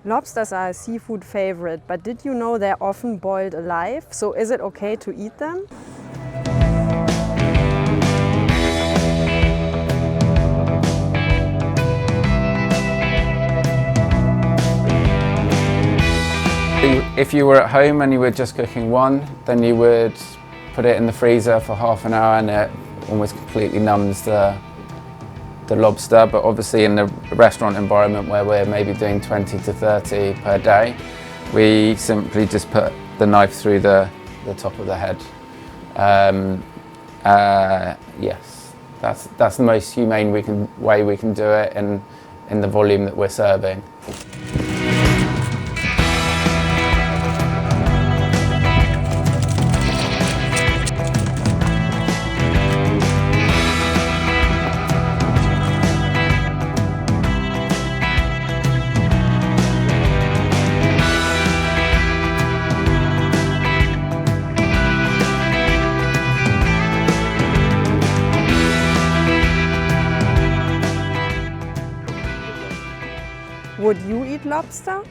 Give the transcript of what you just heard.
Lobsters are a seafood favorite, but did you know they're often boiled alive? So is it okay to eat them? If you were at home and you were just cooking one, then you would put it in the freezer for half an hour and it almost completely numbs the lobster. But obviously in the restaurant environment where we're maybe doing 20 to 30 per day, we simply just put the knife through the top of the head. Yes, that's the most humane way we can do it in the volume that we're serving. Would you eat lobster?